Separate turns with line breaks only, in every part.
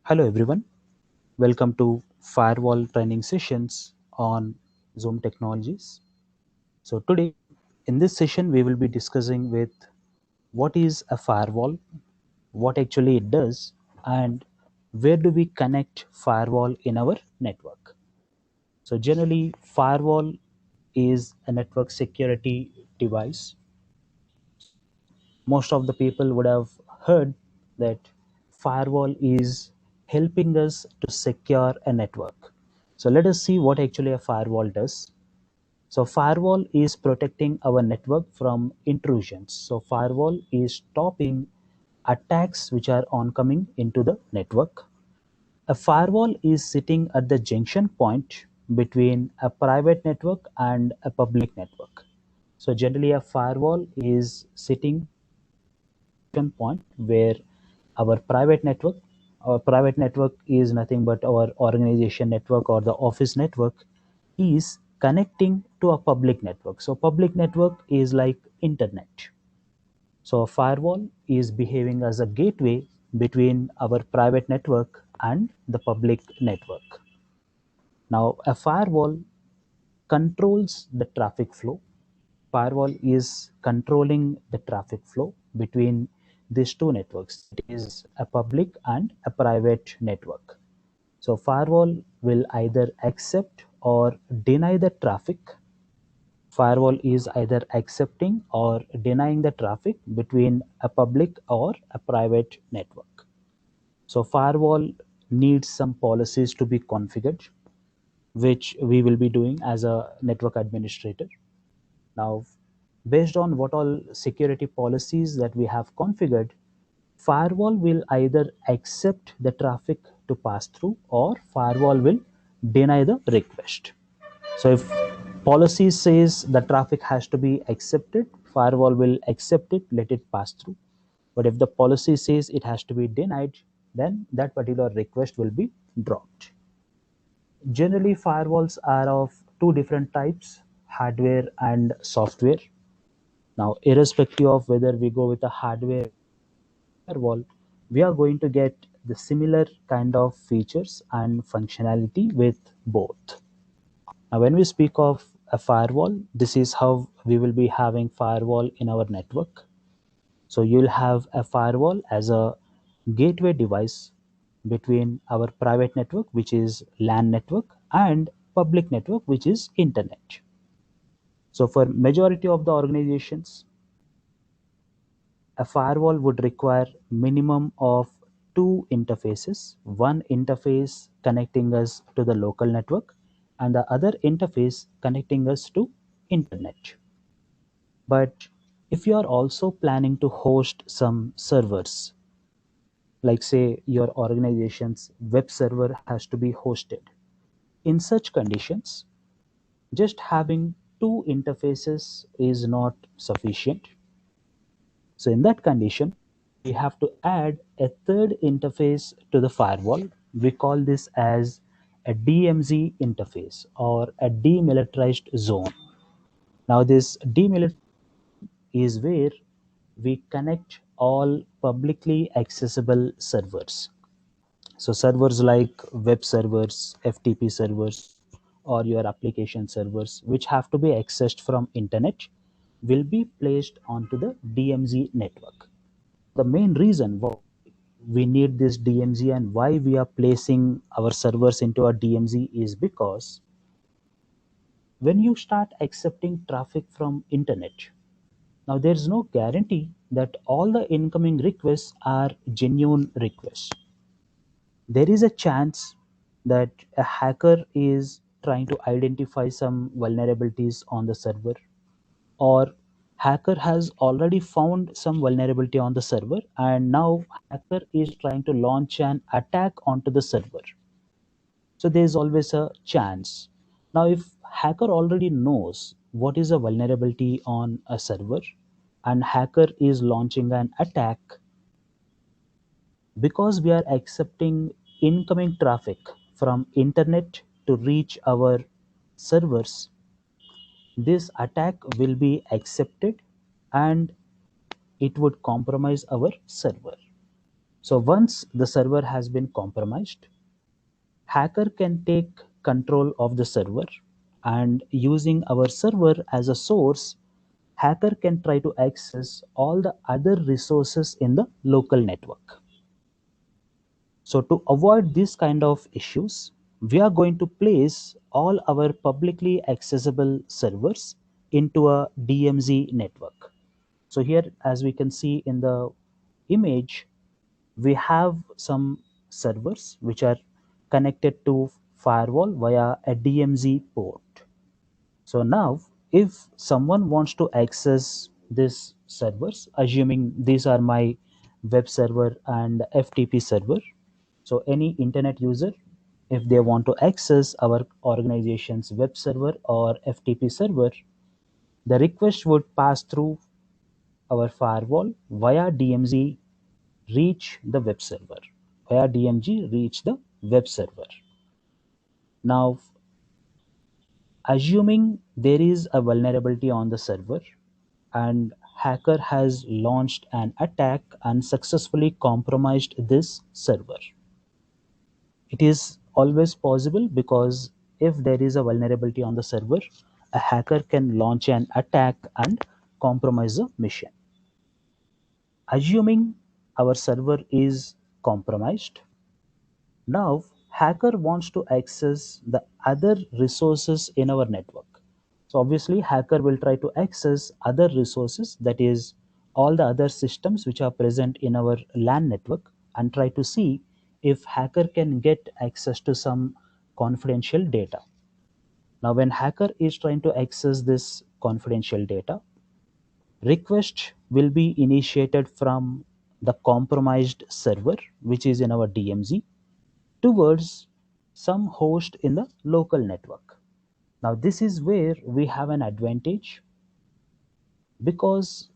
Hello everyone, welcome to Firewall training sessions on Zoom technologies. So today in this session we will be discussing with what is a firewall, what actually it does, and where do we connect firewall in our network. So generally firewall is a network security device. Most of the people would have heard that firewall is helping us to secure a network. So let us see what actually a firewall does. So firewall is protecting our network from intrusions. So firewall is stopping attacks which are oncoming into the network. A firewall is sitting at the junction point between a private network and a public network. So generally a firewall is sitting point where our private network is nothing but our organization network or the office network is connecting to a public network. So public network is like internet. So a firewall is behaving as a gateway between our private network and the public network. Now a firewall controls the traffic flow. Firewall is controlling the traffic flow between these two networks. It is a public and a private network. So firewall will either accept or deny the traffic. Firewall is either accepting or denying the traffic between a public or a private network. So firewall needs some policies to be configured, which we will be doing as a network administrator. Now, based on what all security policies that we have configured, firewall will either accept the traffic to pass through or firewall will deny the request. So if policy says the traffic has to be accepted, firewall will accept it, let it pass through. But if the policy says it has to be denied, then that particular request will be dropped. Generally, firewalls are of two different types, hardware and software. Now, irrespective of whether we go with a hardware firewall, we are going to get the similar kind of features and functionality with both. Now, when we speak of a firewall, this is how we will be having firewall in our network. So you'll have a firewall as a gateway device between our private network, which is LAN network, and public network, which is internet. So for majority of the organizations, a firewall would require minimum of two interfaces, one interface connecting us to the local network and the other interface connecting us to internet. But if you are also planning to host some servers, like say your organization's web server has to be hosted, in such conditions, just having two interfaces is not sufficient. So in that condition, we have to add a third interface to the firewall. We call this as a DMZ interface or a demilitarized zone. Now this demilitarized is where we connect all publicly accessible servers. So servers like web servers, FTP servers, or your application servers, which have to be accessed from internet, will be placed onto the DMZ network. The main reason why we need this DMZ and why we are placing our servers into a DMZ is because when you start accepting traffic from internet, now there is no guarantee that all the incoming requests are genuine requests. There is a chance that a hacker is trying to identify some vulnerabilities on the server, or hacker has already found some vulnerability on the server and now hacker is trying to launch an attack onto the server. So there is always a chance. Now if hacker already knows what is a vulnerability on a server and hacker is launching an attack, because we are accepting incoming traffic from internet to reach our servers, this attack will be accepted and it would compromise our server. So once the server has been compromised, hacker can take control of the server, and using our server as a source, hacker can try to access all the other resources in the local network. So to avoid these kind of issues, we are going to place all our publicly accessible servers into a DMZ network. So here, as we can see in the image, we have some servers which are connected to firewall via a DMZ port. So now, if someone wants to access these servers, assuming these are my web server and FTP server, so any internet user, if they want to access our organization's web server or FTP server, the request would pass through our firewall via DMZ reach the web server. Via DMZ reach the web server. Now, assuming there is a vulnerability on the server and hacker has launched an attack and successfully compromised this server. It is always possible because if there is a vulnerability on the server, a hacker can launch an attack and compromise the machine. Assuming our server is compromised, now hacker wants to access the other resources in our network. So obviously hacker will try to access other resources, that is all the other systems which are present in our LAN network, and try to see if hacker can get access to some confidential data. Now when hacker is trying to access this confidential data, request will be initiated from the compromised server which is in our DMZ towards some host in the local network. Now this is where we have an advantage because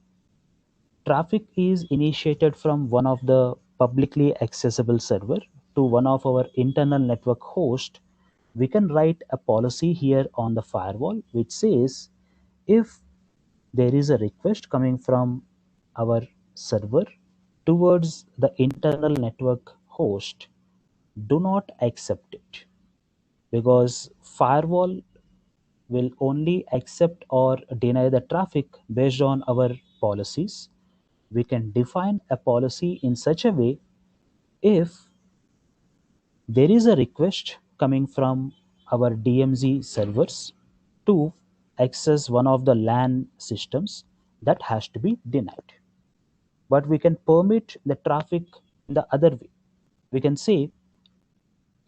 traffic is initiated from one of the publicly accessible server to one of our internal network host. We can write a policy here on the firewall which says if there is a request coming from our server towards the internal network host, do not accept it, because firewall will only accept or deny the traffic based on our policies. We can define a policy in such a way: if there is a request coming from our DMZ servers to access one of the LAN systems, that has to be denied. But we can permit the traffic in the other way. We can say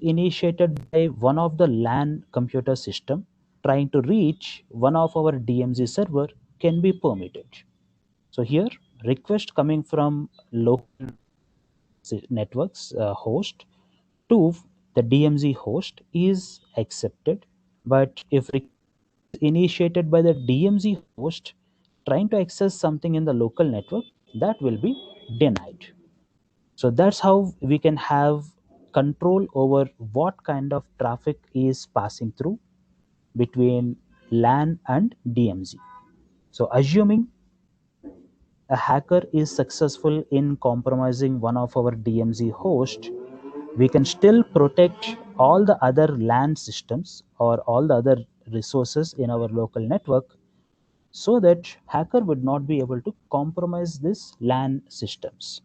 initiated by one of the LAN computer system trying to reach one of our DMZ server can be permitted. So here request coming from local networks host to the DMZ host is accepted, but if initiated by the DMZ host trying to access something in the local network, that will be denied. So that's how we can have control over what kind of traffic is passing through between LAN and DMZ. So assuming a hacker is successful in compromising one of our DMZ hosts, we can still protect all the other LAN systems or all the other resources in our local network, so that hacker would not be able to compromise these LAN systems.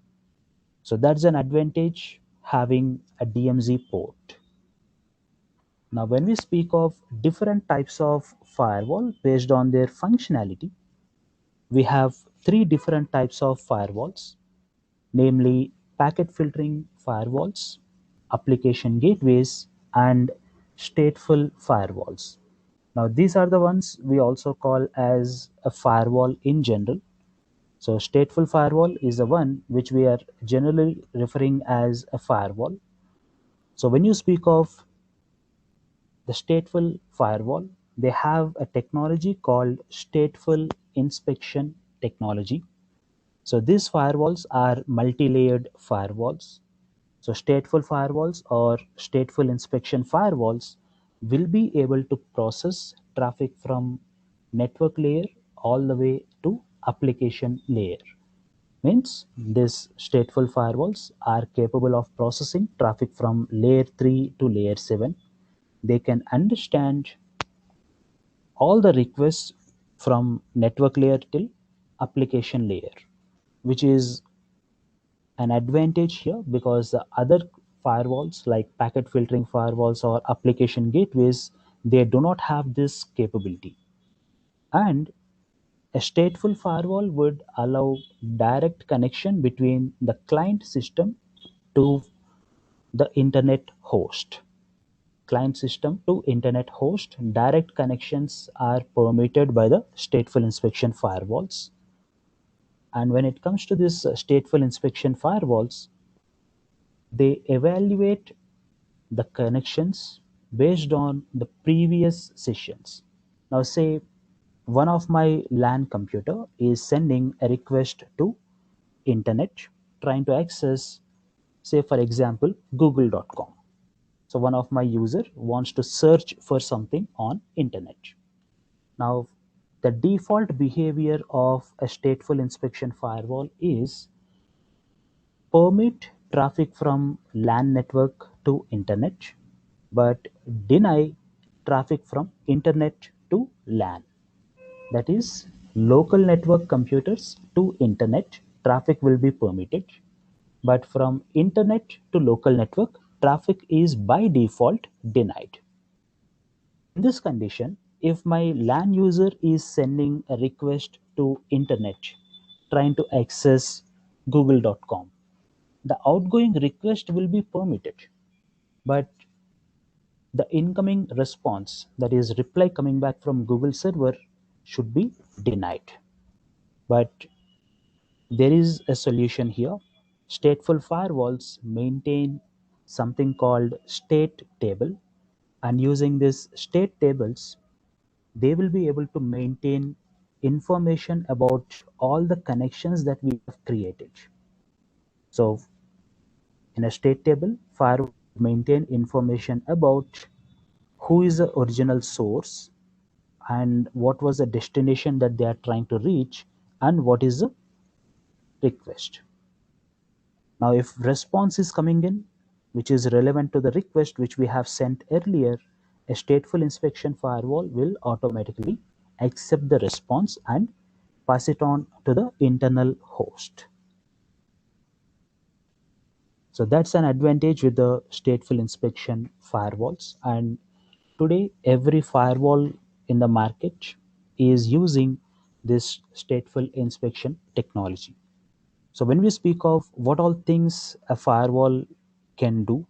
So that's an advantage having a DMZ port. Now when we speak of different types of firewall based on their functionality, we have three different types of firewalls, namely packet filtering firewalls, application gateways, and stateful firewalls. Now these are the ones we also call as a firewall in general. So stateful firewall is the one which we are generally referring as a firewall. So when you speak of the stateful firewall, they have a technology called stateful inspection technology. So these firewalls are multi-layered firewalls. So stateful firewalls or stateful inspection firewalls will be able to process traffic from network layer all the way to application layer. Means these stateful firewalls are capable of processing traffic from layer 3 to layer 7. They can understand all the requests from network layer till application layer, which is an advantage here because the other firewalls like packet filtering firewalls or application gateways, they do not have this capability. And a stateful firewall would allow direct connection between the client system to the internet host. Client system to internet host, direct connections are permitted by the stateful inspection firewalls. And when it comes to this stateful inspection firewalls, they evaluate the connections based on the previous sessions. Now say one of my LAN computer is sending a request to internet trying to access, say for example, google.com. So one of my user wants to search for something on internet. Now the default behavior of a stateful inspection firewall is permit traffic from LAN network to internet, but deny traffic from internet to LAN. That is, local network computers to internet, traffic will be permitted, but from internet to local network, traffic is by default denied. In this condition, if my LAN user is sending a request to internet trying to access google.com, the outgoing request will be permitted, but the incoming response, that is reply coming back from Google server, should be denied. But there is a solution here. Stateful firewalls maintain something called state table, and using these state tables, they will be able to maintain information about all the connections that we have created. So in a state table, firewall maintain information about who is the original source and what was the destination that they are trying to reach and what is the request. Now if response is coming in which is relevant to the request which we have sent earlier, a stateful inspection firewall will automatically accept the response and pass it on to the internal host. So that's an advantage with the stateful inspection firewalls. And today, every firewall in the market is using this stateful inspection technology. So when we speak of what all things a firewall can do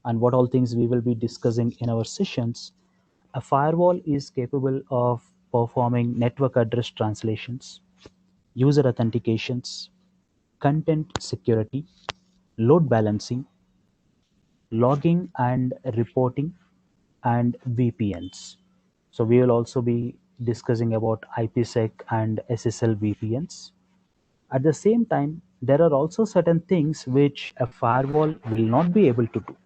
and what all things we will be discussing in our sessions, a firewall is capable of performing network address translations, user authentications, content security, load balancing, logging and reporting, and VPNs. So we will also be discussing about IPsec and SSL VPNs. At the same time, there are also certain things which a firewall will not be able to do.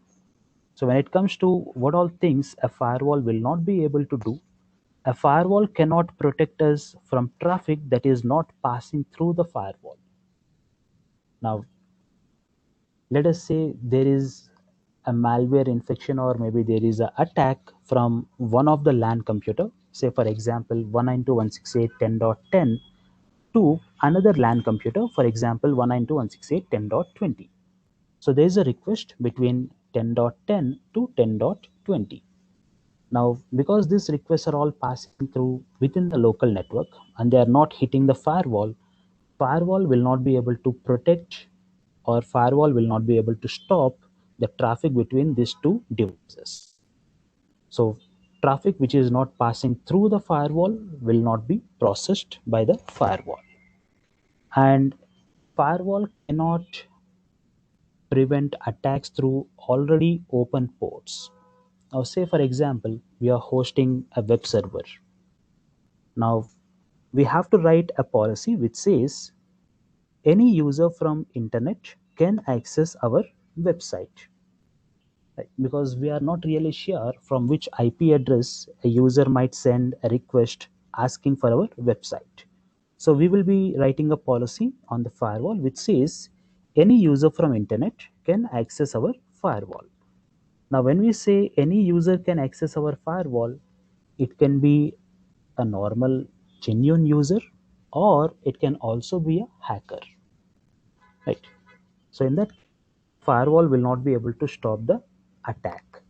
So when it comes to what all things a firewall will not be able to do, a firewall cannot protect us from traffic that is not passing through the firewall. Now, let us say there is a malware infection or maybe there is an attack from one of the LAN computer, say for example 192.168.10.10 to another LAN computer, for example 192.168.10.20. So there is a request between 10.10 to 10.20. Now because these requests are all passing through within the local network and they are not hitting the firewall, firewall will not be able to protect or firewall will not be able to stop the traffic between these two devices. So traffic which is not passing through the firewall will not be processed by the firewall. And firewall cannot prevent attacks through already open ports. Now say for example, we are hosting a web server. Now we have to write a policy which says any user from internet can access our website. Right? Because we are not really sure from which IP address a user might send a request asking for our website. So we will be writing a policy on the firewall which says any user from internet can access our firewall. Now, when we say any user can access our firewall, it can be a normal, genuine user, or it can also be a hacker, right? So, in that, firewall will not be able to stop the attack.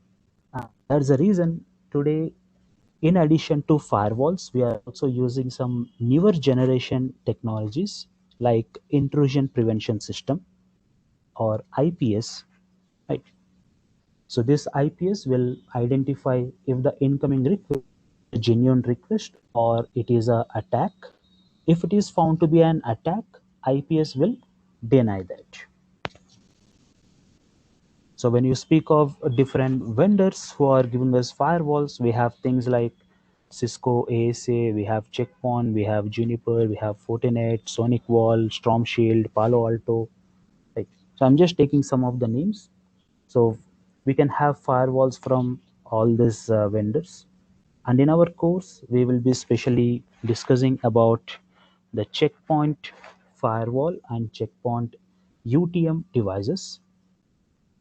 That's the reason today, in addition to firewalls, we are also using some newer generation technologies like intrusion prevention system or IPS, right? So this IPS will identify if the incoming request is a genuine request or it is a attack. If it is found to be an attack, IPS will deny that. So when you speak of different vendors who are giving us firewalls, we have things like Cisco ASA, we have Checkpoint, we have Juniper, we have Fortinet, Sonic Wall, Storm Shield, Palo Alto. Right. So I'm just taking some of the names. So we can have firewalls from all these vendors. And in our course, we will be specially discussing about the Checkpoint firewall and Checkpoint UTM devices.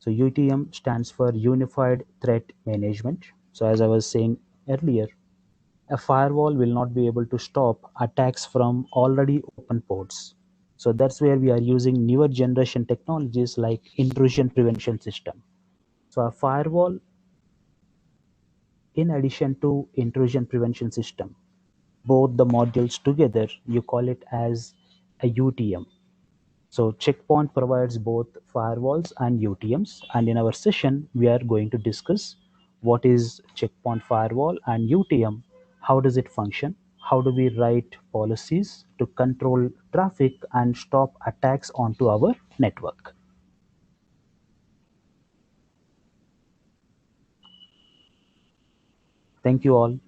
So UTM stands for Unified Threat Management. So as I was saying earlier, a firewall will not be able to stop attacks from already open ports. So that's where we are using newer generation technologies like intrusion prevention system. So a firewall, in addition to intrusion prevention system, both the modules together, you call it as a UTM. So Checkpoint provides both firewalls and UTMs. And in our session, we are going to discuss what is Checkpoint firewall and UTM, how does it function, how do we write policies to control traffic and stop attacks onto our network. Thank you all.